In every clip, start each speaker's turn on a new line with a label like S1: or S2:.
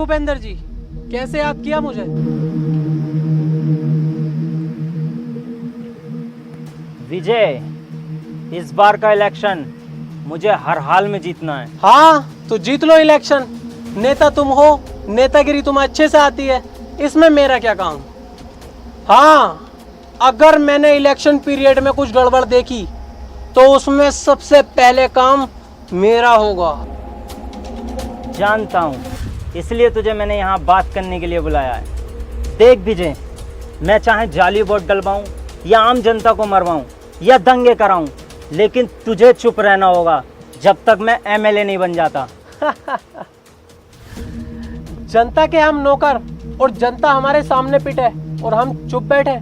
S1: भूपेंद्र जी, कैसे याद किया मुझे?
S2: विजय, इस बार का इलेक्शन मुझे हर हाल में जीतना है।
S1: हाँ तो जीत लो इलेक्शन। नेता तुम हो, नेतागिरी तुम्हें अच्छे से आती है, इसमें मेरा क्या काम। हाँ, अगर मैंने इलेक्शन पीरियड में कुछ गड़बड़ देखी तो उसमें सबसे पहले काम मेरा होगा।
S2: जानता हूँ, इसलिए तुझे मैंने यहाँ बात करने के लिए बुलाया है। देख विजय, मैं चाहे जाली वोट डलवाऊँ या आम जनता को मरवाऊँ या दंगे कराऊँ, लेकिन तुझे चुप रहना होगा जब तक मैं एमएलए नहीं बन जाता।
S1: जनता के हम नौकर और जनता हमारे सामने पिटे और हम चुप बैठे,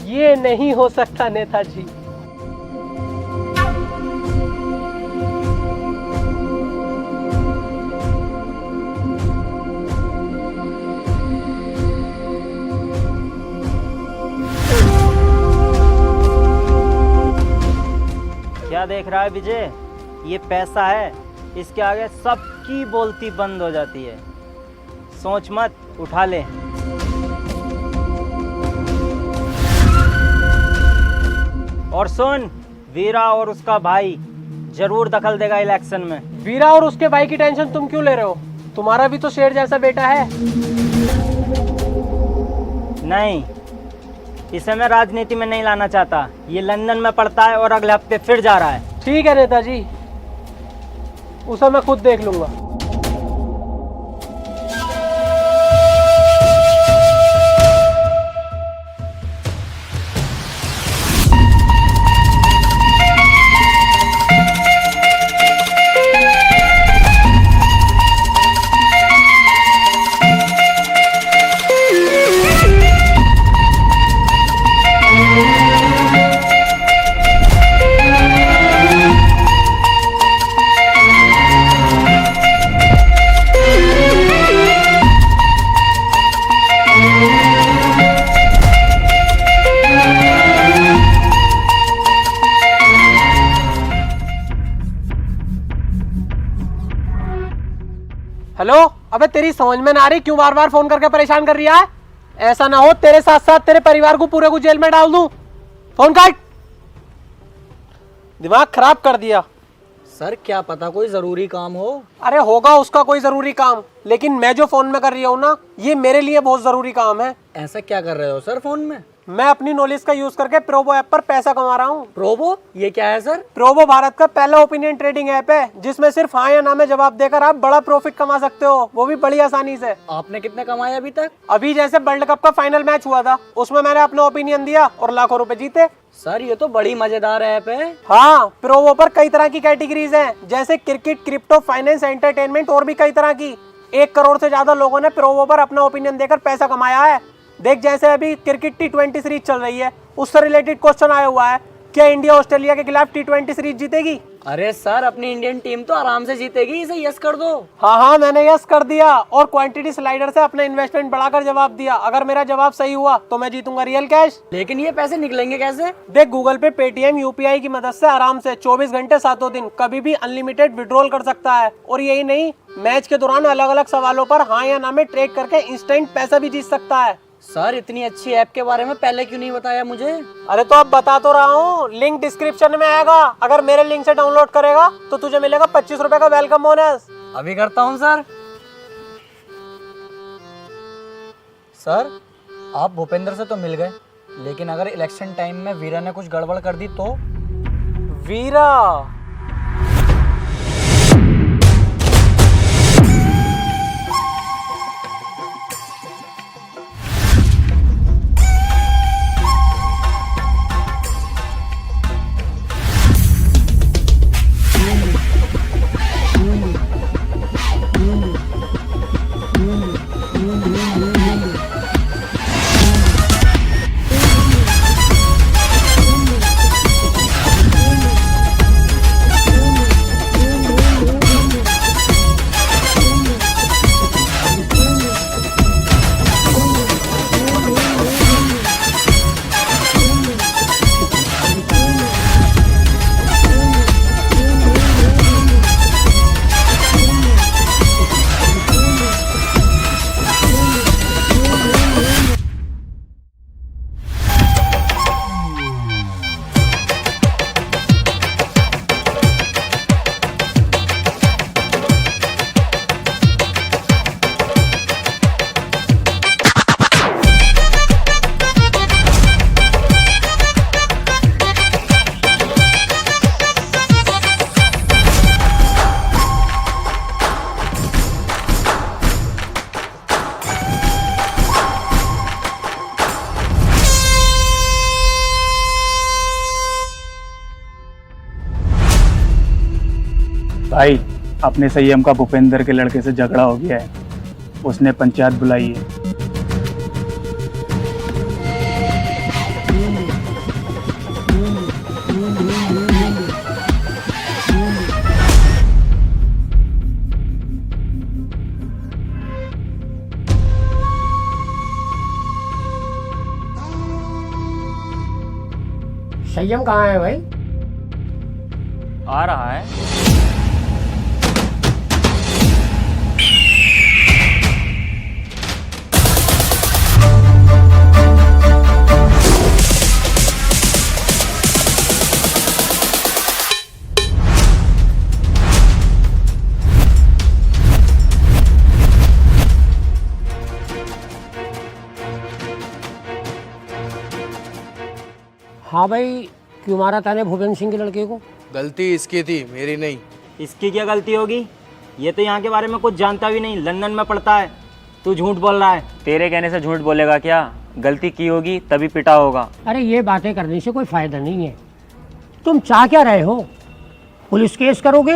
S1: ये नहीं हो सकता नेताजी।
S2: क्या देख रहा है विजय? ये पैसा है, इसके आगे सबकी बोलती बंद हो जाती है। सोच मत, उठा ले। और सुन, वीरा और उसका भाई जरूर दखल देगा इलेक्शन में।
S1: वीरा और उसके भाई की टेंशन तुम क्यों ले रहे हो? तुम्हारा भी तो शेर जैसा बेटा है।
S2: नहीं, इसे मैं राजनीति में नहीं लाना चाहता। ये लंदन में पढ़ता है और अगले हफ्ते फिर जा रहा है।
S1: ठीक है नेताजी, उसे मैं खुद देख लूंगा। हेलो, अबे तेरी समझ में ना आ रही क्यों बार बार फोन करके परेशान कर रही है? ऐसा ना हो तेरे साथ साथ तेरे परिवार को पूरे को जेल में डाल दूं। फोन काट। दिमाग खराब कर दिया।
S3: सर क्या पता कोई जरूरी काम हो।
S1: अरे होगा उसका कोई जरूरी काम, लेकिन मैं जो फोन में कर रही हूँ ना, ये मेरे लिए बहुत जरूरी काम है।
S3: ऐसा क्या कर रहे हो सर फोन में?
S1: मैं अपनी नॉलेज का यूज करके प्रोबो ऐप पर पैसा कमा रहा हूँ।
S3: प्रोबो, ये क्या है सर?
S1: प्रोबो भारत का पहला ओपिनियन ट्रेडिंग ऐप है, जिसमें सिर्फ हाँ या ना में जवाब देकर आप बड़ा प्रॉफिट कमा सकते हो, वो भी बड़ी आसानी से।
S3: आपने कितने कमाए अभी तक?
S1: अभी जैसे वर्ल्ड कप का फाइनल मैच हुआ था, उसमें मैंने अपना ओपिनियन दिया और लाखों रुपए जीते।
S3: सर ये तो बड़ी मजेदार ऐप है।
S1: हाँ, प्रोबो पर कई तरह की कैटेगरीज हैं, जैसे क्रिकेट, क्रिप्टो, फाइनेंस, एंटरटेनमेंट और भी कई तरह की। 1 करोड़ से ज्यादा लोगों ने प्रोबो पर अपना ओपिनियन देकर पैसा कमाया है। देख, जैसे अभी क्रिकेट T20 सीरीज चल रही है, उससे रिलेटेड क्वेश्चन आया हुआ है, क्या इंडिया ऑस्ट्रेलिया के खिलाफ T20 सीरीज जीतेगी?
S3: अरे सर अपनी इंडियन टीम तो आराम से जीतेगी, इसे यस कर दो।
S1: हाँ, मैंने यस कर दिया और क्वांटिटी स्लाइडर से अपना इन्वेस्टमेंट बढ़ाकर जवाब दिया। अगर मेरा जवाब सही हुआ तो मैं जीतूंगा रियल कैश।
S3: लेकिन ये पैसे निकलेंगे कैसे?
S1: देख, गूगल पे, पेटीएम, यूपीआई की मदद से आराम से 24 घंटे 7 दिन कभी भी अनलिमिटेड विड्रॉल कर सकता है। और यही नहीं, मैच के दौरान अलग अलग सवालों पर हाँ या ना में ट्रेड करके इंस्टेंट पैसा भी जीत सकता है।
S3: सर इतनी अच्छी ऐप के बारे में पहले क्यों नहीं बताया मुझे?
S1: अरे तो अब बता तो रहा हूँ, लिंक डिस्क्रिप्शन में आएगा। अगर मेरे लिंक से डाउनलोड करेगा तो तुझे मिलेगा 25 रुपए का वेलकम बोनस।
S3: अभी करता हूँ सर। सर आप भूपेंद्र से तो मिल गए, लेकिन अगर इलेक्शन टाइम में वीरा ने कुछ गड़बड़ कर दी तो?
S1: वीरा?
S4: भाई अपने संयम का भूपेंद्र के लड़के से झगड़ा हो गया है, उसने पंचायत बुलाई है।
S5: संयम कहाँ है भाई?
S2: आ रहा है।
S5: हाँ भाई, क्यों मारा ताने भूपेंद्र सिंह के लड़के को?
S6: गलती इसकी थी, मेरी नहीं।
S2: इसकी क्या गलती होगी? ये तो यहाँ के बारे में कुछ जानता भी नहीं, लंदन में पढ़ता है। तू झूठ बोल रहा है।
S7: तेरे कहने से झूठ बोलेगा क्या? गलती की होगी तभी पिटा होगा।
S5: अरे ये बातें करने से कोई फायदा नहीं है। तुम चाह क्या रहे हो? पुलिस केस करोगे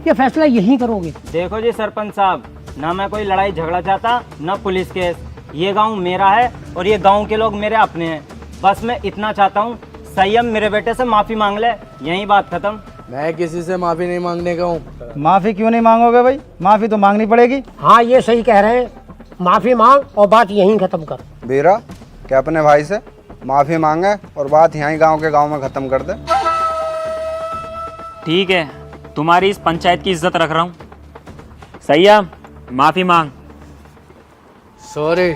S5: या फैसला यहीं करोगे?
S2: देखो जी सरपंच साहब, ना मैं कोई लड़ाई झगड़ा चाहता ना पुलिस केस। ये गांव मेरा है और ये गांव के लोग मेरे अपने हैं। बस मैं इतना चाहता हूँ, संयम मेरे बेटे से माफ़ी मांग ले, यही बात खत्म।
S6: मैं किसी से माफी नहीं मांगने का हूँ।
S3: माफ़ी क्यों नहीं मांगोगे भाई? माफ़ी तो मांगनी पड़ेगी।
S5: हाँ ये सही कह रहे हैं, माफ़ी मांग और बात यहीं ख़त्म कर।
S8: बीरा, क्या अपने भाई से माफ़ी मांगे और बात यहीं गांव के गांव में ख़त्म कर दे।
S7: ठीक है, तुम्हारी इस पंचायत की इज्जत रख रहा हूँ। संयम, माफी मांग।
S6: सॉरी।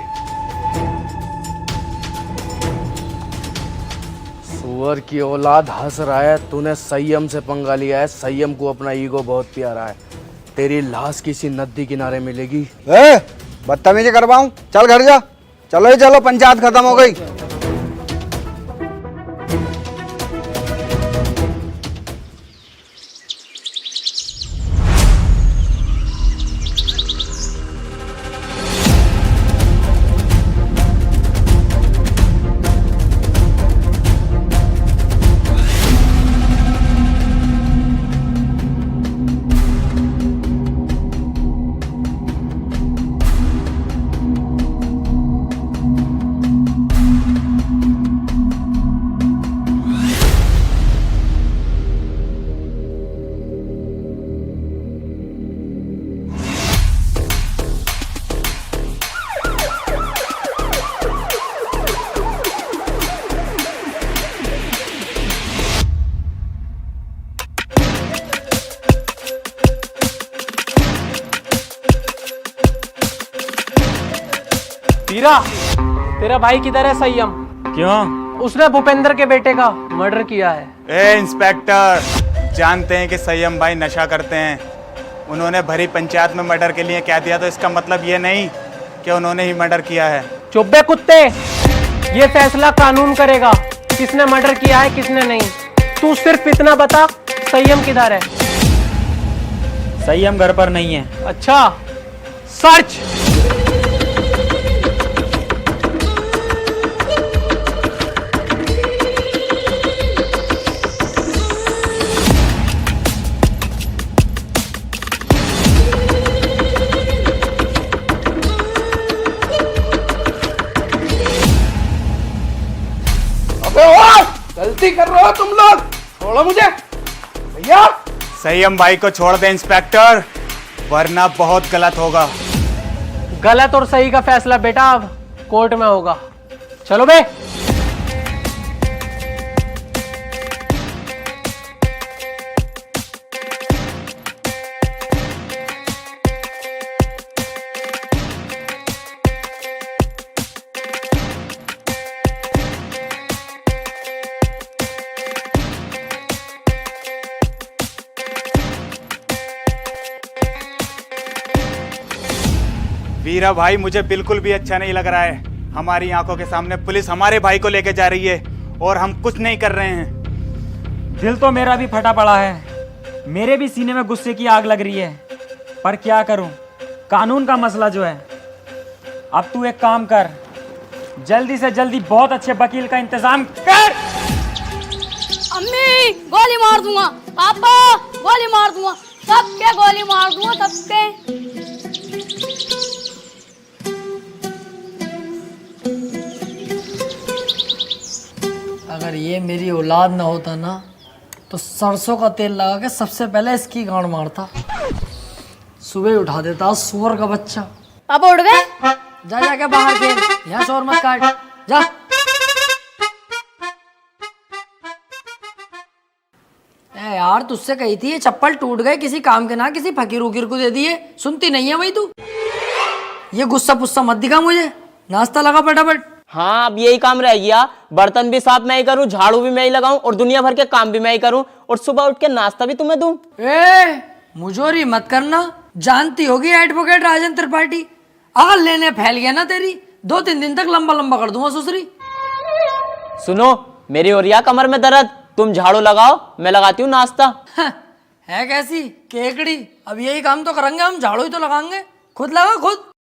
S6: सुअर की औलाद हंस रहा है, तूने संयम से पंगा लिया है। संयम को अपना ईगो बहुत प्यारा है। तेरी लाश किसी नदी किनारे मिलेगी।
S8: ए, बदतमीजी करवाऊं? चल घर जा। चलो ही चलो, पंचायत खत्म हो गई।
S1: वीरा, तेरा भाई किधर है संयम?
S7: क्यों?
S1: उसने भूपेंद्र के बेटे का मर्डर किया है।
S4: ए इंस्पेक्टर, जानते हैं कि संयम भाई नशा करते हैं। उन्होंने भरी पंचायत में मर्डर के लिए कह दिया तो इसका मतलब ये नहीं कि उन्होंने ही मर्डर किया है।
S1: चुप बे कुत्ते, ये फैसला कानून करेगा किसने मर्डर किया है किसने नहीं। तू सिर्फ इतना बता, संयम किधर है?
S7: संयम घर पर नहीं है।
S1: अच्छा, सर्च।
S6: गलती कर रहे हो तुम लोग, छोड़ो मुझे भैया।
S4: संयम भाई को छोड़ दे इंस्पेक्टर, वरना बहुत गलत होगा।
S1: गलत और सही का फैसला बेटा अब कोर्ट में होगा। चलो बे।
S4: वीरा भाई, मुझे बिल्कुल भी अच्छा नहीं लग रहा है। हमारी आंखों के सामने पुलिस हमारे भाई को लेके जा रही है और हम कुछ नहीं कर रहे हैं।
S7: दिल तो मेरा भी फटा पड़ा है, मेरे भी सीने में गुस्से की आग लग रही है, पर क्या करूं, कानून का मसला जो है। अब तू एक काम कर, जल्दी से जल्दी बहुत अच्छे वकील का इंतजाम कर।
S9: अम्मी गोली मार दूंगा, पापा गोली मार दूंगा, सबके गोली मार दूंगा, सबके।
S10: अगर ये मेरी औलाद ना होता ना तो सरसों का तेल लगा के सबसे पहले इसकी गांड मारता, सुबह उठा देता सुअर का बच्चा।
S9: पापा उठ गए?
S10: जा जाके बाहर खेल, यहाँ शोर मत काट, जा। ए यार, तुझसे कही थी ये चप्पल टूट गए, किसी काम के ना किसी फकीर उकीर को दे दिए, सुनती नहीं है भाई तू। ये गुस्सा पुस्सा मत दिखा मुझे, नाश्ता लगा फटाफट।
S11: हाँ, अब यही काम रह गया, बर्तन भी साफ मैं ही करूँ, झाड़ू भी मैं ही लगाऊं और दुनिया भर के काम भी मैं ही करूँ और सुबह उठ के नाश्ता भी तुम्हें दूं।
S10: ए मुझोरी मत करना, जानती होगी एडवोकेट राजन त्रिपाठी, अगर लेने फैल गया ना तेरी 2-3 दिन तक लंबा लंबा कर दूंगा ससुरी।
S11: सुनो, मेरी ओरिया कमर में दर्द, तुम झाड़ू लगाओ, मैं लगाती हूँ नाश्ता।
S10: है कैसी केकड़ी, अब यही काम तो करेंगे हम, झाड़ू ही तो लगाएंगे, खुद लगा खुद।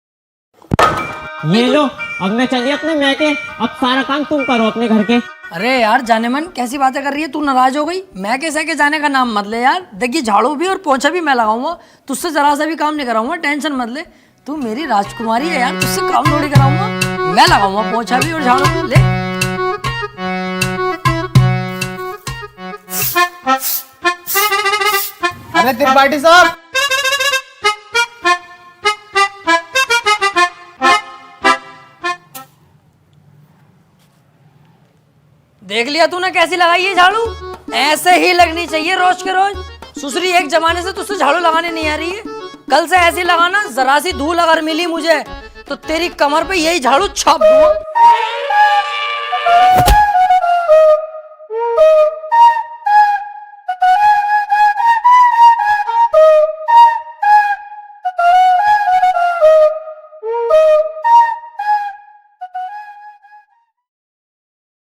S11: ये लो, अब मैं चलिए अपने मैके, अब सारा काम तुम करो अपने घर के।
S10: अरे यार जाने मन, कैसी बातें कर रही है तू, नाराज हो गई? मैं कैसे के जाने का नाम मत ले यार, देखिए झाड़ू भी और पोछा भी मैं लगाऊंगा, तुझसे जरा सा भी काम नहीं कराऊंगा, टेंशन मत ले। तू मेरी राजकुमारी है यार, तुझसे काम थोड़ी कराऊंगा, मैं लगाऊंगा पोछा भी और झाड़ू भी। ले
S3: अरे त्रिपाठी साहब,
S10: देख लिया तूने कैसी लगाई है झाड़ू, ऐसे ही लगनी चाहिए रोज के रोज। सुसरी एक जमाने से तुझसे झाड़ू लगाने नहीं आ रही है, कल से ऐसी लगाना, जरा सी धूल अगर मिली मुझे तो तेरी कमर पे यही झाड़ू छाप दूंगा।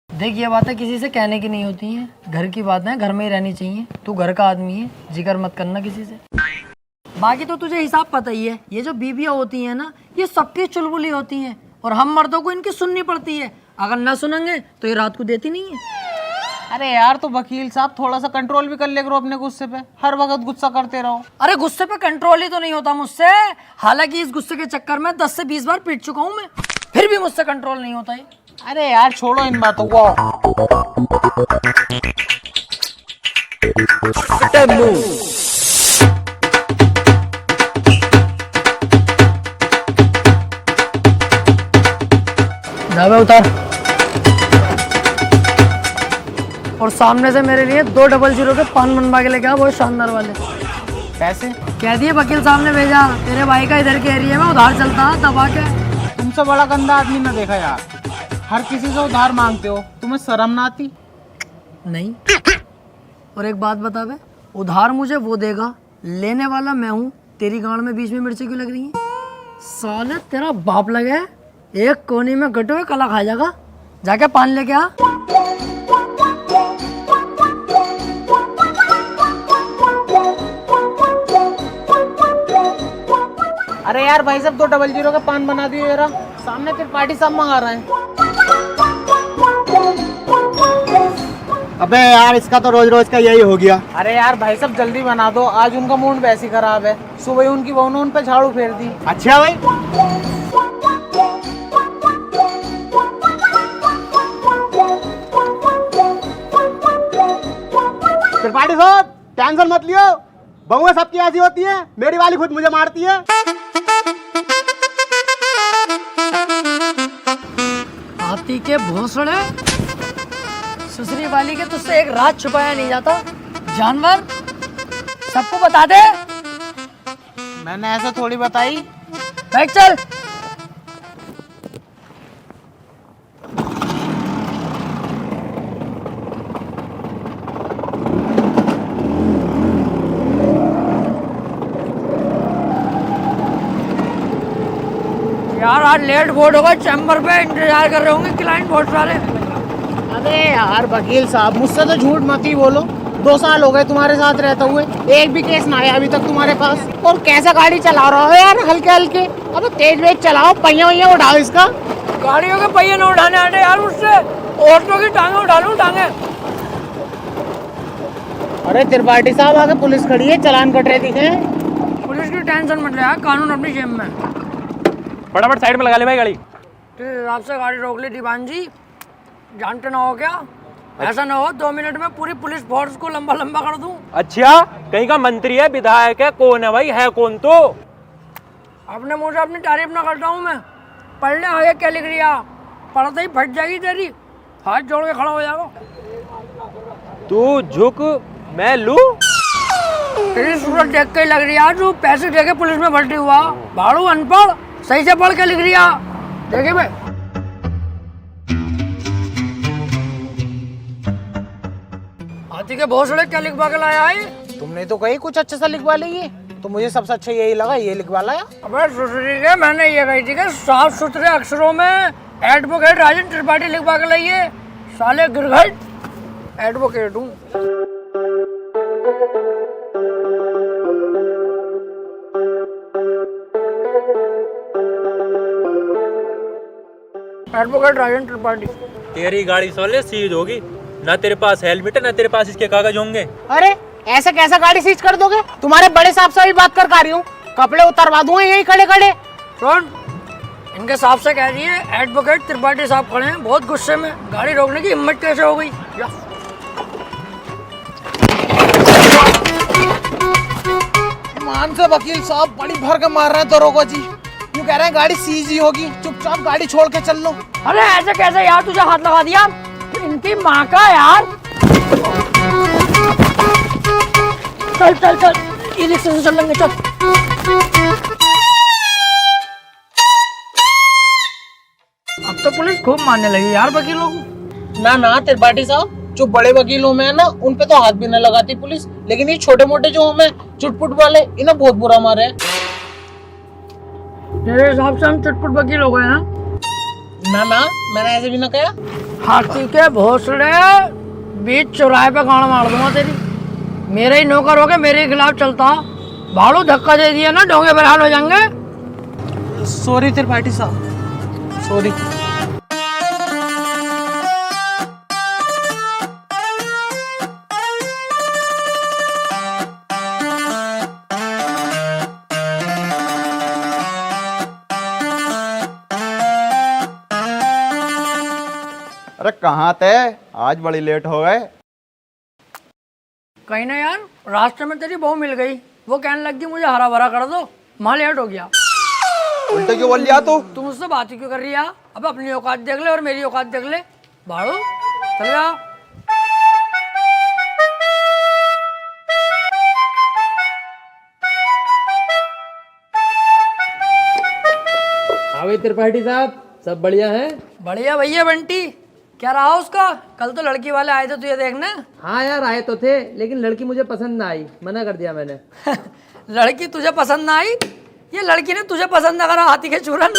S10: देख, ये बातें किसी से कहने की नहीं होती हैं, घर की बातें घर में ही रहनी चाहिए। तू घर का आदमी है, जिक्र मत करना किसी से। बाकी तो तुझे हिसाब पता ही है, ये जो बीबियाँ होती हैं ना, ये सबकी चुलबुली होती हैं और हम मर्दों को इनकी सुननी पड़ती है, अगर ना सुनेंगे तो ये रात को देती नहीं है।
S3: अरे यार, तो वकील साहब थोड़ा सा कंट्रोल भी कर ले करो अपने गुस्से पे, हर वक्त गुस्सा करते रहो।
S10: अरे गुस्से पे कंट्रोल ही तो नहीं होता मुझसे, हालांकि इस गुस्से के चक्कर में 10 से 20 बार पीट चुका हूँ मैं, फिर भी मुझसे कंट्रोल नहीं होता है।
S3: अरे यार छोड़ो इन बातों को।
S10: धाबे उतार और सामने से मेरे लिए 200 के पान बनवा के लेके आ, बहुत शानदार वाले।
S3: पैसे
S10: कह दिए वकील साहब ने भेजा, तेरे भाई का इधर के एरिया में उधार चलता है दबा के।
S3: तुमसे बड़ा गंदा आदमी ना देखा यार, हर किसी से उधार मांगते हो, तुम्हें शर्म ना आती?
S10: नहीं। और एक बात बता बे, उधार मुझे वो देगा, लेने वाला मैं हूँ, तेरी गांड में बीच में मिर्ची क्यों लग रही है? साले तेरा बाप लगे है, एक कोने में गटे हुए कला खा जाएगा, जाके पान लेके आ।
S3: अरे यार भाई साहब, 200 का पान बना दियो जरा, सामने त्रिपाठी साहब मंगा रहे हैं।
S12: अबे यार, इसका तो रोज रोज का यही हो गया।
S3: अरे यार भाई साहब जल्दी बना दो, आज उनका मूड वैसे ही खराब है, सुबह ही उनकी बहू ने उन पे झाड़ू फेर दी।
S12: अच्छा भाई, त्रिपाठी साहब टेंशन मत लियो, बहुएं सबकी ऐसी होती है, मेरी वाली खुद मुझे मारती है।
S10: हाथी के भोसड़े, सुसरी वाली के तुझसे एक रात छुपाया नहीं जाता, जानवर सबको बता दे।
S3: मैंने ऐसा थोड़ी बताई।
S10: बैठ चल। यार आज लेट बोर्ड होगा, चैम्बर पे इंतजार कर रहे होंगे क्लाइंट बोर्ड वाले।
S3: अबे यार वकील साहब, मुझसे तो झूठ मत ही बोलो, 2 साल हो गए तुम्हारे साथ रहते हुए, एक भी केस ना आया अभी तक तुम्हारे पास। और कैसा गाड़ी चला रहा हो यार, हल्के हल्के, अब तेज वेज चलाओ, पहिया वहिया उठाओ इसका।
S10: गाड़ियों के पहिए न उठाने आते यार मुझसे, ऑटो की टांगे उठा लूं टांगे।
S3: अरे त्रिपाठी साहब आगे पुलिस खड़ी है, चालान कट रहे दिखे।
S10: पुलिस की टेंशन मत ले यार, कानून अपनी जेब में।
S1: फटाफट साइड में लगा ले भाई गाड़ी।
S10: तेरे हिसाब से गाड़ी रोक ली दीवान जी, जानते ना हो क्या? ऐसा ना हो 2 मिनट में पूरी पुलिस फोर्स को लंबा लंबा कर दूं।
S1: अच्छा, कहीं का मंत्री है, विधायक है, कौन है भाई? है कौन? तो
S10: अपने मुंह से अपनी तारीफ ना करता हूँ मैं। पढ़ने आगे क्या लिख रिया, पढ़ते ही फट जाएगी तेरी, हाथ जोड़ के खड़ा हो जाएगा।
S1: तू झुक, मैं लू।
S10: तेरी सूरत देख के ही लग रही है तू पैसे दे के पुलिस में भर्ती हुआ। भाड़ू अनपढ़, सही से पढ़ के लिख रिया। देखिए भाई, हाथी के भोसड़े क्या लिखवा के लाया है?
S3: तुमने तो कही कुछ अच्छा सा लिखवा ली, तो मुझे सबसे अच्छा यही लगा, ये लिखवा लाया।
S10: अबे सुसरी के मैंने ये कही थी कि साफ सुथरे अक्षरों में एडवोकेट राजन त्रिपाठी लिखवा के लाइए। साले गिरघट एडवोकेट हूँ। एडवोकेट राजन त्रिपाठी।
S1: तेरी गाड़ी सोले सीज होगी ना, तेरे पास हेलमेट है ना तेरे पास इसके कागज होंगे।
S3: अरे ऐसे कैसा गाड़ी सीज कर दोगे? तुम्हारे बड़े साहब से भी बात कर रही हूँ, कपड़े उतरवा दूंगा यही खड़े खड़े।
S10: सुन, इनके साहब से कह दिए एडवोकेट त्रिपाठी साहब खड़े हैं, बहुत गुस्से में। गाड़ी रोकने की हिम्मत कैसे हो गई?
S3: मान से वकील साहब बड़ी भर के मार रहे हैं दरोगा जी, यूँ कह रहे हैं गाड़ी सीज ही होगी, चुपचाप गाड़ी छोड़ के चल लो।
S10: अरे ऐसे कैसे यार, तुझे हाथ लगा दिया? इनकी माँ का यार। चल चल चल, ई रिक्शा से चल लेंगे, चल। अब तो पुलिस खूब मारने लगी यार वकीलों को।
S3: ना त्रिपाठी साहब, जो बड़े वकीलों में है ना, उन पे तो हाथ भी न लगाती पुलिस, लेकिन ये छोटे मोटे जो हमें चुटपुट वाले, इन्हें बहुत बुरा मारे है।
S10: तेरे हिसाब से हम चुटपुट वकील हो गए हैं?
S3: ना मैंने ऐसे भी ना कहा।
S10: हाथी के भोसड़े, बीच चौराहे पे गाड़ मार दूंगा तेरी। मेरे ही नौकर हो गए, मेरे ही खिलाफ चलता। भाड़ू धक्का दे दिया ना, डोंगे बरहाल हो जाएंगे।
S3: सॉरी त्रिपाठी साहब, सॉरी।
S12: अरे कहाँ थे? आज बड़ी लेट हो गए।
S10: कहीं ना यार, रास्ते में तेरी बहू मिल गई, वो कहने लगी मुझे हरा भरा कर दो, मां लेट हो गया।
S12: उल्टे क्यों बोल लिया तू?
S10: तुम मुझसे बात ही क्यों कर रही है? अब अपनी औकात देख ले और मेरी औकात देख ले। भाड़ू चल जा।
S2: हाँ त्रिपाठी साहब, सब बढ़िया है?
S10: बढ़िया भैया बंटी, क्या रहा उसका? कल तो लड़की वाले आए थे तुझे देखने।
S2: हाँ यार आए तो थे, लेकिन लड़की मुझे पसंद ना आई, मना कर दिया मैंने।
S10: लड़की तुझे पसंद ना आई? ये लड़की ने तुझे पसंद ना करा, हाथी के चूरन।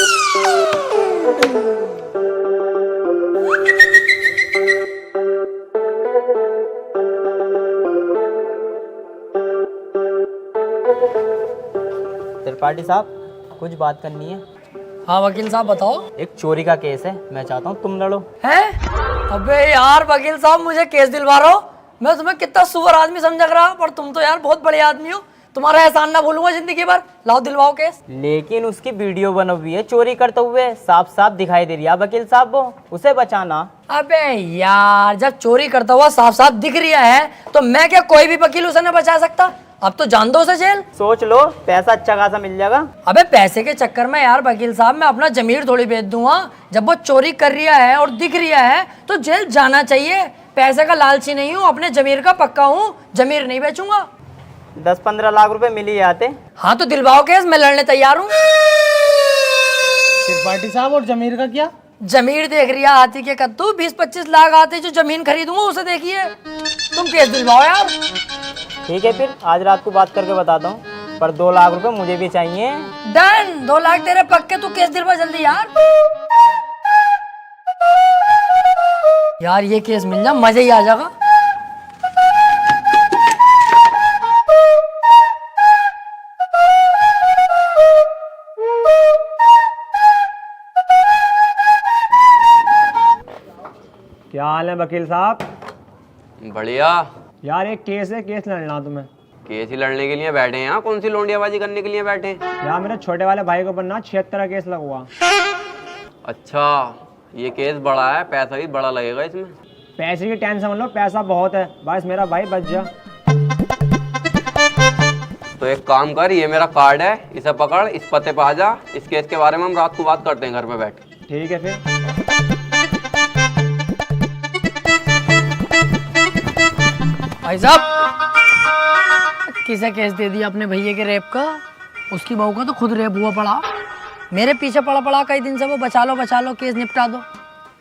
S11: त्रिपाठी साहब, कुछ बात करनी है।
S10: हाँ वकील साहब बताओ।
S11: एक चोरी का केस है, मैं चाहता हूँ तुम लड़ो।
S10: है? अबे यार वकील साहब, मुझे केस दिलवा रहे हो? मैं तुम्हें कितना सुअर आदमी समझ रहा, पर तुम तो यार बहुत बड़े आदमी हो। तुम्हारा एहसान ना भूलूंगा जिंदगी भर। लाओ दिलवाओ केस।
S11: लेकिन उसकी वीडियो बनी हुई है चोरी करते हुए, साफ साफ दिखाई दे रही है वकील साहब, वो उसे बचाना।
S10: अबे यार, जब चोरी करता हुआ साफ साफ दिख रहा है, तो मैं क्या कोई भी वकील उसे न बचा सकता? अब तो जान दो उसे जेल।
S11: सोच लो, पैसा अच्छा खासा मिल जाएगा।
S10: अबे पैसे के चक्कर में यार वकील साहब मैं अपना जमीर थोड़ी बेच दूंगा। जब वो चोरी कर रहा है और दिख रहा है तो जेल जाना चाहिए। पैसे का लालची नहीं हूँ, अपने जमीर का पक्का हूँ, जमीर नहीं बेचूंगा।
S11: 10-15 लाख रुपए मिल ही जाते।
S10: हाँ तो दिलवाओ केस, मैं लड़ने तैयार हूँ।
S3: त्रिपाठी साहब, और जमीर का क्या?
S10: जमीर देख रही है हाथी के कद्दू, 20-25 लाख आते जो जमीन खरीदूंगा उसे देखिए। तुम केस दिलवाओ यार।
S11: ठीक है, फिर आज रात को बात करके बताता हूँ, पर 2 लाख रुपए मुझे भी चाहिए।
S10: डन, 2 लाख तेरे पक्के, तू केस दिलवा जल्दी यार। यार ये केस मिल जा, मजा ही आ जाएगा।
S1: क्या हाल है वकील साहब?
S6: बढ़िया।
S7: यार एक केस है, केस लड़ना तुम्हें।
S13: केस ही लड़ने के लिए बैठे हैं यहाँ? कौन सी लोंडियाबाजी करने के लिए बैठे हैं?
S7: यार मेरे छोटे वाले भाई को बनना 76 का केस लगा।
S13: अच्छा, ये केस बड़ा है, पैसा भी बड़ा लगेगा इसमें।
S7: पैसे की टेंशन मत लो, पैसा बहुत है, बस मेरा भाई बच जा।
S13: तो एक काम कर, ये मेरा कार्ड है, इसे पकड़, इस पते पे आ जा। इस केस के बारे में हम रात को बात करते हैं घर पे बैठ के।
S7: ठीक है फिर।
S10: भाई साहब, किसे केस दे दिया अपने भैया के रेप का? उसकी बहू का तो खुद रेप हुआ पड़ा। मेरे पीछे पड़ा पड़ा कई दिन से वो, बचा लो केस निपटा दो।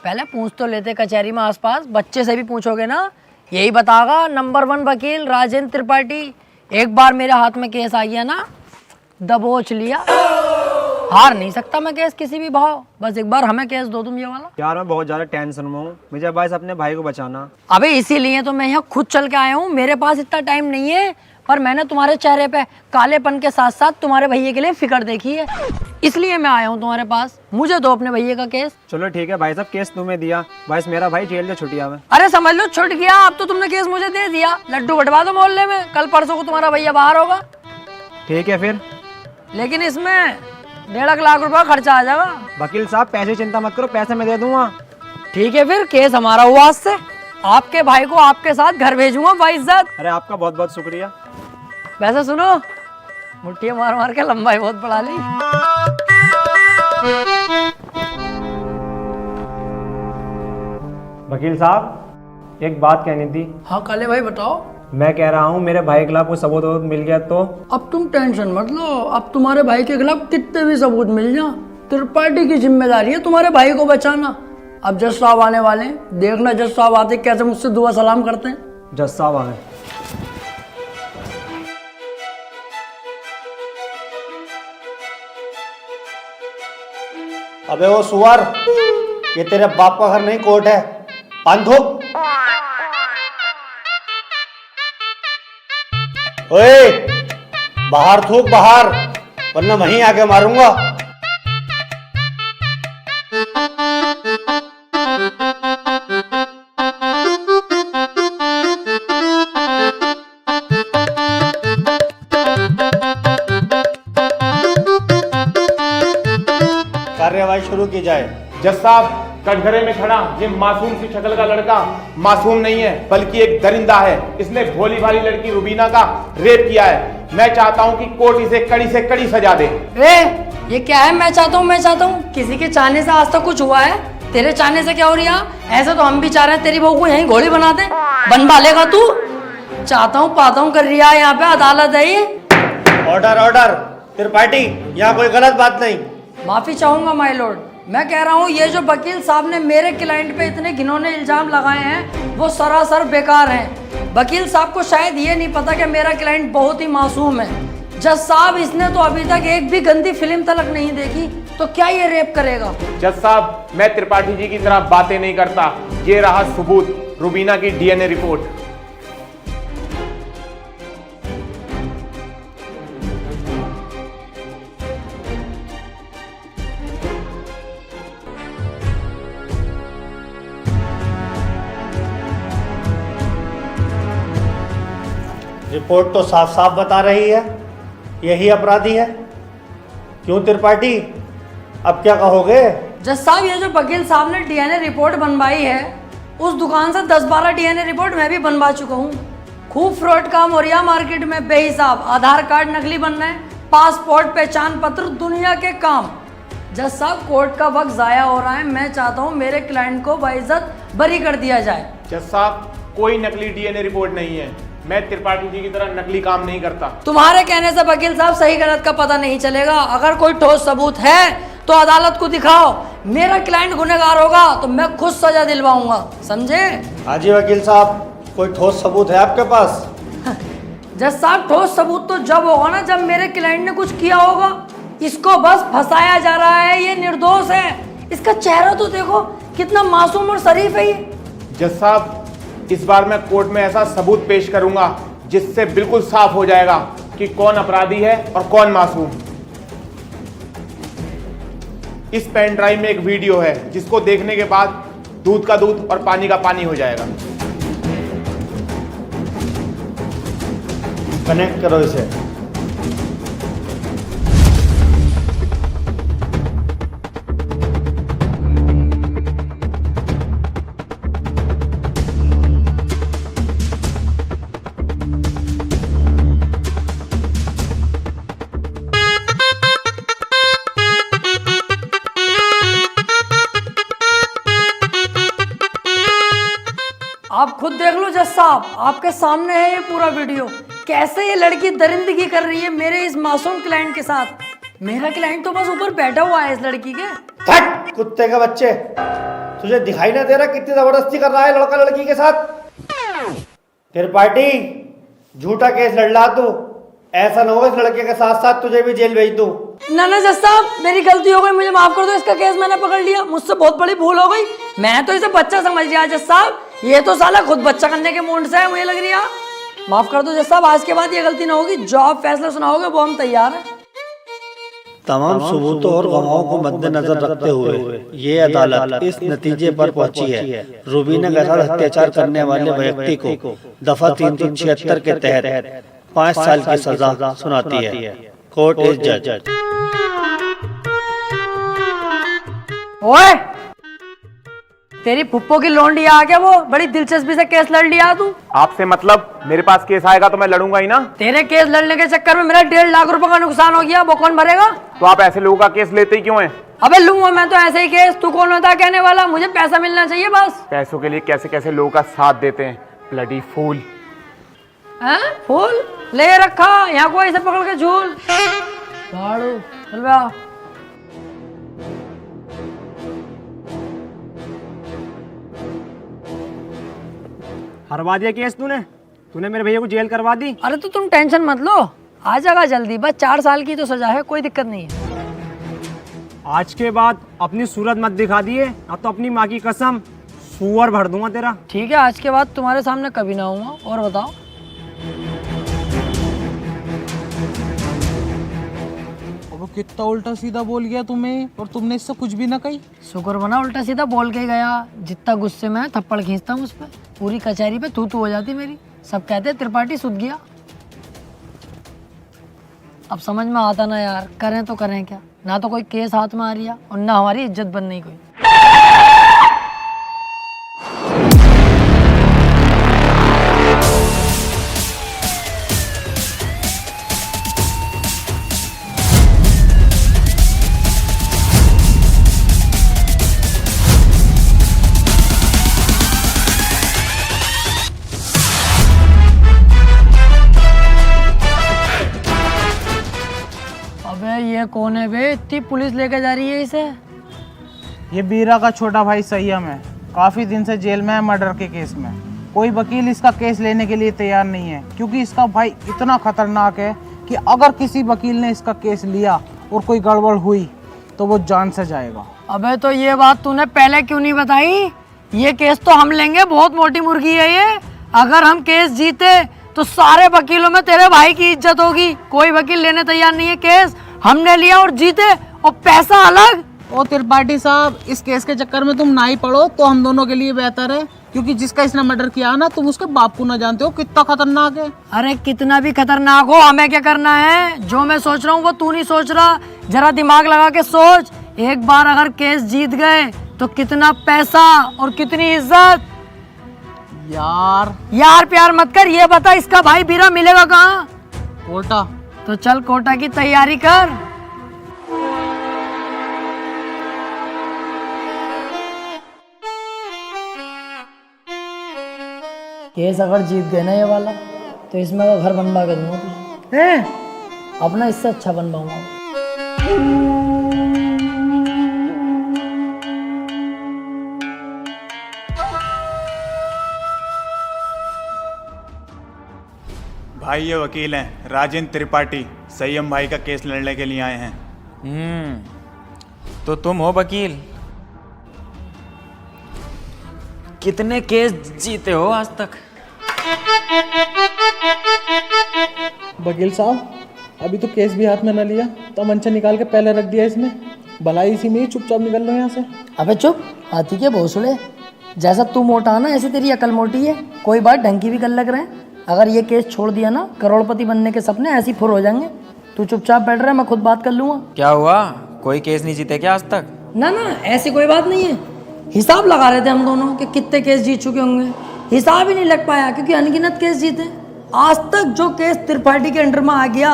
S10: पहले पूछ तो लेते कचहरी में आसपास, बच्चे से भी पूछोगे ना यही बतागा नंबर 1 वकील राजेंद्र त्रिपाठी। एक बार मेरे हाथ में केस आ गया ना, दबोच लिया। हार नहीं सकता मैं केस किसी भी भाव, बस एक बार हमें केस दो तुम ये वाला।
S7: यार मैं बहुत ज्यादा टेंशन में हूँ, मुझे बस अपने भाई को बचाना।
S10: अबे इसीलिए तो मैं यहाँ खुद चल के आया हूँ। मेरे पास इतना टाइम नहीं है, पर मैंने तुम्हारे चेहरे पे कालेपन के साथ साथ तुम्हारे भैया के लिए फिक्र देखी है, इसलिए मैं आया हूँ तुम्हारे पास। मुझे दो अपने भैया का केस।
S7: चलो ठीक है भाई साहब, केस तुम्हें दिया, बस मेरा भाई जेल से छुट्टिया में।
S10: अरे समझ लो छुट गया, अब तो तुमने केस मुझे दे दिया। लड्डू बंटवा दो मोहल्ले में, कल परसों को तुम्हारा भैया बाहर होगा।
S7: ठीक है फिर,
S10: लेकिन इसमें 1.5 लाख रुपया खर्चा आ जाएगा।
S7: वकील साहब पैसे चिंता मत करो, पैसे मैं दे दूंगा।
S10: ठीक है फिर, केस हमारा हुआ आज से। आपके भाई को आपके साथ घर भेजूंगा बाइज्जत।
S7: अरे आपका बहुत बहुत शुक्रिया।
S10: वैसे सुनो, मुट्ठी मार मार के लंबाई बहुत बढ़ा ली।
S7: वकील साहब एक बात कहनी थी।
S10: हाँ काले भाई बताओ।
S7: मैं कह रहा हूँ मेरे भाई के खिलाफ कोई सबूत मिल गया तो?
S10: अब तुम टेंशन मत लो, अब तुम्हारे भाई के खिलाफ कितने भी सबूत मिल जाए, त्रिपाठी की जिम्मेदारी है तुम्हारे भाई को बचाना। अब जज साहब आने वाले हैं, देखना जज साहब आते कैसे मुझसे दुआ सलाम करते हैं।
S7: जज साहब आ गए।
S12: अबे वो सुअर, ये तेरे बाप का घर नहीं कोर्ट है। पान थूक। ओए बाहर थूक बाहर, वरना वहीं आके मारूंगा। कार्यवाही शुरू की जाए।
S4: जज साहब, कटघरे में खड़ा ये मासूम सी शक्ल का लड़का मासूम नहीं है, बल्कि एक दरिंदा है। इसने भोली भाली लड़की रुबीना का रेप किया है। मैं चाहता हूं कि कोर्ट इसे कड़ी से कड़ी सजा दे।
S10: ये क्या है? मैं चाहता हूँ, किसी के चाहने से आज तक कुछ हुआ है? तेरे चाहने से क्या हो रहा? ऐसे तो हम भी चाह रहे हैं तेरी बहू को यहीं घोड़ी बना दे। बनवा लेगा तू? चाहता हूँ पाता हूँ कर रहा है, यहाँ पे अदालत है ये।
S12: Order order. त्रिपाठी, यहाँ कोई गलत बात नहीं।
S10: माफी चाहूंगा माय लॉर्ड। मैं कह रहा हूँ ये जो वकील साहब ने मेरे क्लाइंट पे इतने घिनौने इल्जाम लगाए हैं वो सरासर बेकार हैं। वकील साहब को शायद ये नहीं पता कि मेरा क्लाइंट बहुत ही मासूम है। जज साहब, इसने तो अभी तक एक भी गंदी फिल्म तलक नहीं देखी, तो क्या ये रेप करेगा?
S4: जज साहब, मैं त्रिपाठी जी की तरह बातें नहीं करता। ये रहा सबूत, रुबीना की डीएनए रिपोर्ट।
S12: रिपोर्ट तो साफ साफ बता रही है यही अपराधी है। क्यों त्रिपाठी, अब क्या कहोगे?
S10: जज साहब, ये जो वकील साहब ने डीएनए रिपोर्ट बनवाई है, उस दुकान से 10-12 डीएनए रिपोर्ट मैं भी बनवा चुका हूँ। खूब फ्रॉड काम हो रहा मार्केट में बेहिसाब। आधार कार्ड नकली बन रहे हैं, पासपोर्ट, पहचान पत्र, दुनिया के काम। जज साहब, कोर्ट का वक्त जाया हो रहा है। मैं चाहता हूँ मेरे क्लाइंट को बाइज्जत बरी कर दिया जाए।
S4: जज साहब, कोई नकली डीएनए रिपोर्ट नहीं है। मैं त्रिपाठी जी की तरह नकली काम नहीं करता।
S10: तुम्हारे कहने से वकील साहब सही गलत का पता नहीं चलेगा। अगर कोई ठोस सबूत है तो अदालत को दिखाओ। मेरा क्लाइंट गुनहगार होगा तो मैं खुद सजा दिलवाऊंगा, समझे?
S12: हाँ जी वकील साहब, कोई ठोस सबूत है आपके पास?
S10: जज साहब, ठोस सबूत तो जब होगा ना जब मेरे क्लाइंट ने कुछ किया होगा। इसको बस फंसाया जा रहा है, ये निर्दोष है। इसका चेहरा तो देखो, कितना मासूम और शरीफ है ये।
S4: जज साहब, इस बार मैं कोर्ट में ऐसा सबूत पेश करूंगा जिससे बिल्कुल साफ हो जाएगा कि कौन अपराधी है और कौन मासूम। इस पेन ड्राइव में एक वीडियो है जिसको देखने के बाद दूध का दूध और पानी का पानी हो जाएगा।
S12: कनेक्ट करो इसे।
S10: आप खुद देख लो जज साहब, आपके सामने है ये पूरा वीडियो। कैसे ये लड़की दरिंदगी कर रही है मेरे इस मासूम क्लाइंट के साथ। मेरा क्लाइंट तो बस ऊपर बैठा हुआ है इस लड़की के।
S12: हट कुत्ते के बच्चे, तुझे दिखाई ना दे रहा कितनी जबरदस्ती कर रहा है लड़का लड़की के साथ। त्रिपाठी, झूठा केस लड़ रहा तू। ऐसा ना हो इस लड़के के साथ साथ तुझे भी जेल भेज दूं।
S10: ना ना जज साहब, मेरी गलती हो गई, मुझे माफ कर दो। इसका केस मैंने पकड़ लिया, मुझसे बहुत बड़ी भूल हो गई। मैं तो इसे बच्चा समझ लिया जज साहब, ये तो साला खुद बच्चा करने के मूड से है, मुझे लग रही है। माफ कर दो जज साहब, आज के बाद ये गलती ना होगी। जो आप फैसला सुनाओगे वो हम तैयार हैं।
S14: तमाम सबूतों और गवाहों को मद्देनजर रखते हुए ये अदालत इस नतीजे पर पहुंची है, रुबीना के साथ अत्याचार करने वाले व्यक्ति को दफा 376 के तहत 5 साल की सजा सुनाती है। कोर्ट इज जज।
S10: ओए, तेरी फुप्पो की लौंडी आ गया, वो बड़ी दिलचस्पी से केस लड़ लिया तू।
S4: आपसे मतलब? मेरे पास केस आएगा तो मैं लड़ूंगा ही ना।
S10: तेरे केस लड़ने के चक्कर में मेरा 1.5 लाख रुपए का नुकसान हो गया, वो कौन भरेगा?
S4: तो आप ऐसे लोगों का केस लेते ही क्यों हैं?
S10: अबे लूंगा मैं तो ऐसे ही केस, तू कौन होता है कहने वाला? मुझे पैसा मिलना चाहिए बस।
S4: पैसों के लिए कैसे कैसे लोगों का साथ देते हैं, ब्लडी फूल।
S10: हैं? फूल ले रखा यहाँ, कोई से पकड़ के झूल झाड़ू चल बे आ।
S1: हरवा दिया केस तूने मेरे भैया को जेल करवा दी।
S10: अरे तो तुम टेंशन मत लो, आ जाएगा जल्दी। बस 4 साल की तो सजा है, कोई दिक्कत नहीं है।
S1: आज के बाद अपनी सूरत मत दिखा दिए, अब तो अपनी माँ की कसम सुअर भर दूंगा तेरा।
S10: ठीक है, आज के बाद तुम्हारे सामने कभी ना आऊंगा। और बताओ?
S3: वो कितना उल्टा सीधा बोल गया तुम्हें, और तुमने इससे कुछ भी ना कही।
S10: शुक्र बना उल्टा सीधा बोल के गया, जितना गुस्से में थप्पड़ खींचता हूँ उस पर, पूरी कचहरी पे तू हो जाती मेरी। सब कहते त्रिपाठी सुध गया। अब समझ में आता ना यार, करें तो करें क्या। ना तो कोई केस हाथ में आ रही है और ना हमारी इज्जत बन नहीं कोई। ये कौन है बे? इतनी पुलिस लेके जा रही है इसे।
S3: ये बीरा का छोटा भाई संयम है, काफी दिन से जेल में है मर्डर के केस में। कोई वकील इसका केस लेने के लिए तैयार नहीं है, क्योंकि इसका भाई इतना खतरनाक है कि अगर किसी वकील ने इसका केस लिया और कोई गड़बड़ हुई तो वो जान से जाएगा।
S10: अबे तो ये बात तूने पहले क्यों नहीं बताई? ये केस तो हम लेंगे, बहुत मोटी मुर्गी है ये। अगर हम केस जीते तो सारे वकीलों में तेरे भाई की इज्जत होगी। कोई वकील लेने तैयार नहीं है केस, हमने लिया और जीते, और पैसा अलग।
S3: ओ त्रिपाठी साहब, इस केस के चक्कर में तुम ना ही पड़ो तो हम दोनों के लिए बेहतर है, क्योंकि जिसका इसने मर्डर किया ना, तुम उसके बाप को ना जानते हो कितना खतरनाक है।
S10: अरे कितना भी खतरनाक हो, हमें क्या करना है? जो मैं सोच रहा हूँ वो तू नहीं सोच रहा। जरा दिमाग लगा के सोच। एक बार अगर केस जीत गए तो कितना पैसा और कितनी इज्जत। यार प्यार मत कर, ये बता इसका भाई बीरा मिलेगा कहाँ?
S3: कोटा।
S10: तो चल कोटा की तैयारी कर। केस अगर जीत गए ना ये वाला, तो इसमें का घर बनवा के दूंगा तुझे। अपना इससे अच्छा बनवाऊंगा।
S15: भाई ये वकील हैं राजेंद्र त्रिपाठी, संयम भाई का केस लड़ने के लिए आए हैं।
S7: तो तुम हो वकील? कितने केस जीते हो आज तक?
S3: वकील साहब, अभी तो केस भी हाथ में न लिया, तो मंचा निकाल के पहले रख दिया इसने। भलाई इसी में ही चुपचाप निकल लो यहाँ से।
S10: अबे चुप, हाथी के भोसड़े। जैसा तू मोटा है ना, ऐसी तेरी अकल मोटी है। कोई बात ढंग की भी कर लग रहे हैं। अगर ये केस छोड़ दिया ना, करोड़पति बनने के सपने ऐसे ही फुर हो जाएंगे। तू चुपचाप बैठ रहा है, मैं खुद बात कर लूँगा।
S7: क्या हुआ, कोई केस नहीं जीते क्या आज तक?
S10: ना ना, ऐसी कोई बात नहीं है। हिसाब लगा रहे थे हम दोनों कि कितने केस जीत चुके होंगे, हिसाब ही नहीं लग पाया क्योंकि अनगिनत केस जीते। आज तक जो केस त्रिपाठी के अंडर में आ गया,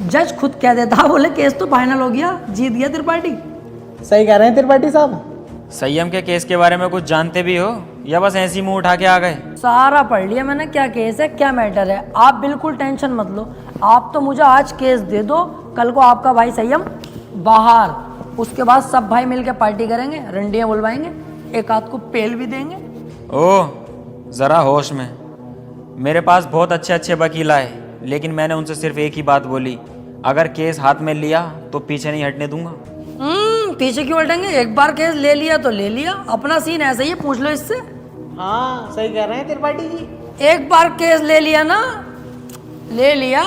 S10: जज खुद कह देता, बोले केस तो फाइनल हो गया, जीत गया त्रिपाठी।
S3: सही कह रहे हैं त्रिपाठी साहब।
S7: संयम के केस के बारे में कुछ जानते भी हो या बस ऐसी मुंह उठा के आ गए?
S10: सारा पढ़ लिया मैंने, क्या केस है क्या मैटर है। आप बिल्कुल टेंशन मत लो, आप तो मुझे आज केस दे दो, कल को आपका भाई संयम बाहर, उसके बाद सब भाई मिलकर पार्टी करेंगे, रंडियाँ बुलवाएंगे, एक आध को पेल भी देंगे।
S7: ओह, जरा होश में। मेरे पास बहुत अच्छे अच्छे वकील आए, लेकिन मैंने उनसे सिर्फ एक ही बात बोली, अगर केस हाथ में लिया तो पीछे नहीं हटने दूंगा।
S10: पीछे क्यों हटेंगे, एक बार केस ले लिया तो ले लिया, अपना सीन ऐसा ही है, पूछ लो इससे।
S3: हाँ सही कह रहे हैं त्रिपाठी जी।
S10: एक बार केस ले लिया ना, ले लिया।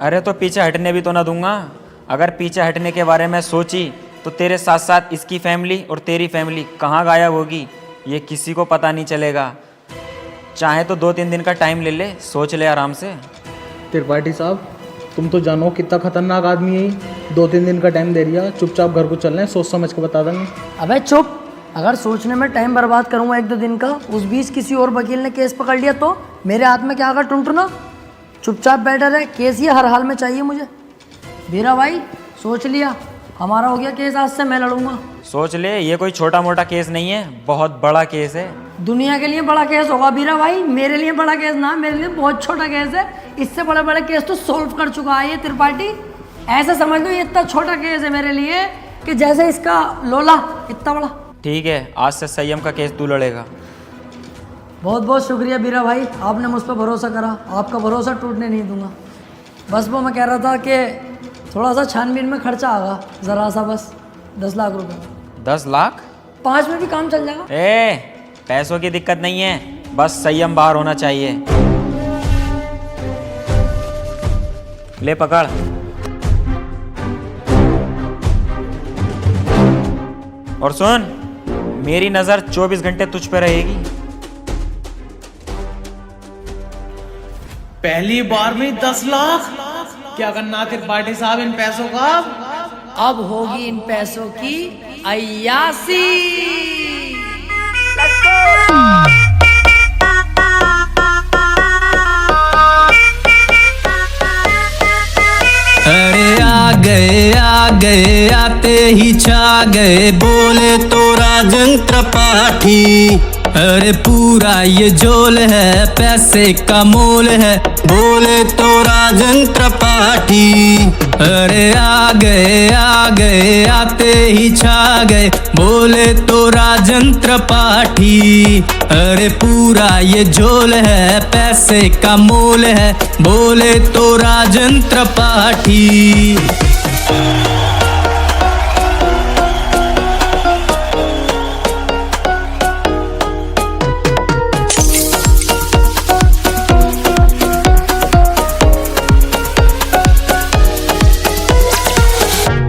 S7: अरे तो पीछे हटने भी तो ना दूंगा। अगर पीछे हटने के बारे में सोची तो तेरे साथ साथ इसकी फैमिली और तेरी फैमिली कहाँ गायब होगी ये किसी को पता नहीं चलेगा। चाहे तो 2-3 दिन का टाइम ले ले, सोच ले आराम से।
S3: त्रिपाठी साहब तुम तो जानो कितना खतरनाक आदमी है, 2-3 दिन का टाइम दे दिया, चुपचाप घर को चल रहे हैं, सोच समझ के बता देंगे।
S10: अबे चुप, अगर सोचने में टाइम बर्बाद करूंगा 1-2 दिन का, उस बीच किसी और वकील ने केस पकड़ लिया तो मेरे हाथ में क्या आगा टुनटुना। चुपचाप बैठा रहे, केस ये हर हाल में चाहिए मुझे। बीरा भाई सोच लिया, हमारा हो गया केस, आज से मैं लड़ूंगा।
S7: सोच ले, ये कोई छोटा मोटा केस नहीं है, बहुत बड़ा केस है।
S10: दुनिया के लिए बड़ा केस होगा बीरा भाई, मेरे लिए बड़ा केस ना, मेरे लिए बहुत छोटा केस है। इससे बड़े बड़े केस तो सोल्व कर चुका है ये त्रिपाठी। ऐसे समझ लो ये इतना छोटा केस है मेरे लिए कि जैसे इसका लोला इतना बड़ा।
S7: ठीक है, आज से संयम का केस तू लड़ेगा।
S10: बहुत बहुत शुक्रिया बीरा भाई, आपने मुझ पर भरोसा करा, आपका भरोसा टूटने नहीं दूंगा। बस वो मैं कह रहा था कि थोड़ा सा छानबीन में खर्चा आगा, ज़रा सा, बस 10 लाख रुपए।
S7: 10 लाख?
S10: 5 में भी काम चल जाएगा।
S7: पैसों की दिक्कत नहीं है, बस संयम बाहर होना चाहिए। ले पकड़। और सुन, मेरी नजर 24 घंटे तुझ पे रहेगी।
S3: पहली बार में 10 लाख, क्या करना त्रिपाठी साहब इन पैसों का?
S10: अब होगी इन पैसों की अय्यासी।
S16: अरे आ गए आते ही छा गए, बोले तो राजन त्रिपाठी। अरे पूरा ये झोल है, पैसे का मोल है, बोले तो राजन त्रिपाठी। अरे आ गए आते ही छा गए, बोले तो राजन त्रिपाठी। अरे पूरा ये झोल है, पैसे का मोल है, बोले तो राजन त्रिपाठी।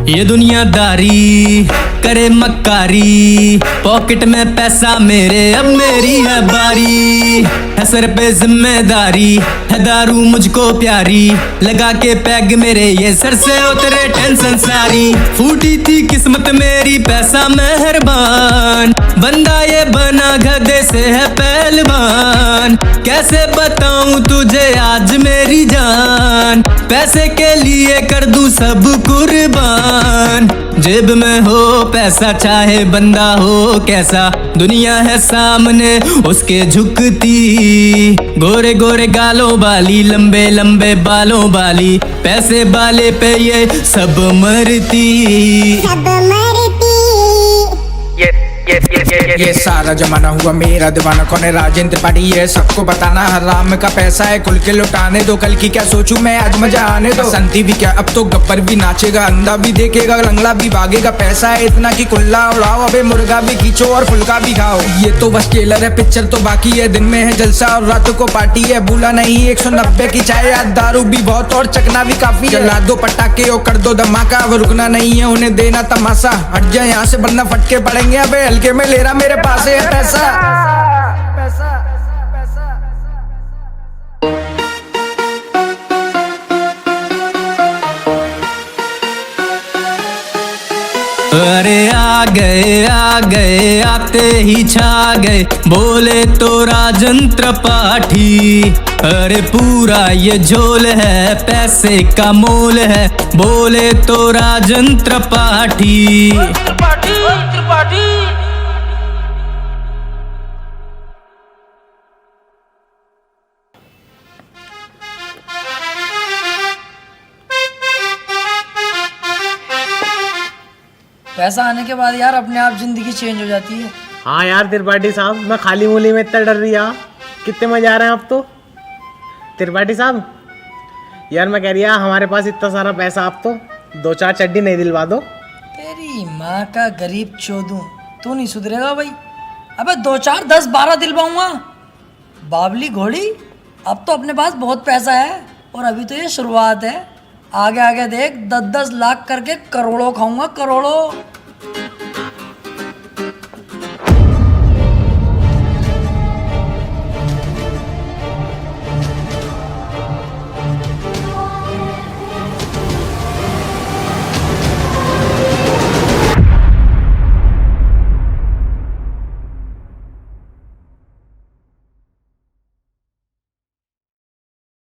S16: ये दुनियादारी करे मक्कारी, पॉकेट में पैसा मेरे, अब मेरी है बारी। है सर पे जिम्मेदारी, है दारू मुझको प्यारी, लगा के पैग मेरे ये सर से उतरे टेंशन सारी। फूटी थी किस्मत मेरी, पैसा मेहरबान, बंदा ये बना गधे से है पहलवान। कैसे बताऊं तुझे आज मेरी जान, पैसे के लिए कर दूं सब कुर्बान। जेब में हो पैसा, चाहे बंदा हो कैसा, दुनिया है सामने उसके झुकती। गोरे गोरे गालों वाली, लंबे लंबे बालों वाली, पैसे वाले पे ये सब मरती।
S17: ये सारा जमाना हुआ मेरा दीवाना, कौन है राजन त्रिपाठी ये सबको बताना। हराम का पैसा है खुल के लुटाने दो, कल की क्या सोचूं मैं आज मजा आने दो। संती भी क्या अब तो गब्बर भी नाचेगा, अंधा भी देखेगा, लंगड़ा भी भागेगा। पैसा है इतना कि कुल्ला उड़ाओ, अबे मुर्गा भी खींचो और फुल्का भी खाओ। ये तो बस ट्रेलर है, पिक्चर तो बाकी है। दिन में है जलसा और रातों को पार्टी है, भूला नहीं 190 की चाय, याद दारू भी बहुत और चकना भी काफी है। जला दो पटाखे और कर दो धमाका, अब रुकना नहीं है उन्हें देना तमाशा। हट जाए यहाँ से वरना फटके पड़ेंगे, अबे हल्के में ले रहा मेरे पास है पैसा।
S16: आ गए आते ही छा गए, बोले तो राजन त्रिपाठी। अरे पूरा ये झोल है, पैसे का मोल है, बोले तो राजन त्रिपाठी।
S10: पैसा आने के बाद यार अपने आप जिंदगी चेंज हो जाती है।
S1: हाँ यार त्रिपाठी साहब, मैं खाली मूली में इतना डर रही है, कितने मजे आ रहे हैं अब तो। त्रिपाठी साहब यार मैं कह रही है हमारे पास इतना सारा पैसा, आप तो 2-4 चड्डी नहीं दिलवा दो।
S10: तेरी माँ का गरीब चोदू, तू नहीं सुधरेगा भाई। अबे 2-4 10-12 दिलवाऊंगा। बाबली घोड़ी, अब तो अपने पास बहुत पैसा है और अभी तो ये शुरुआत है। आगे आगे देख 10-10 लाख करके करोड़ों खाऊंगा, करोड़ों।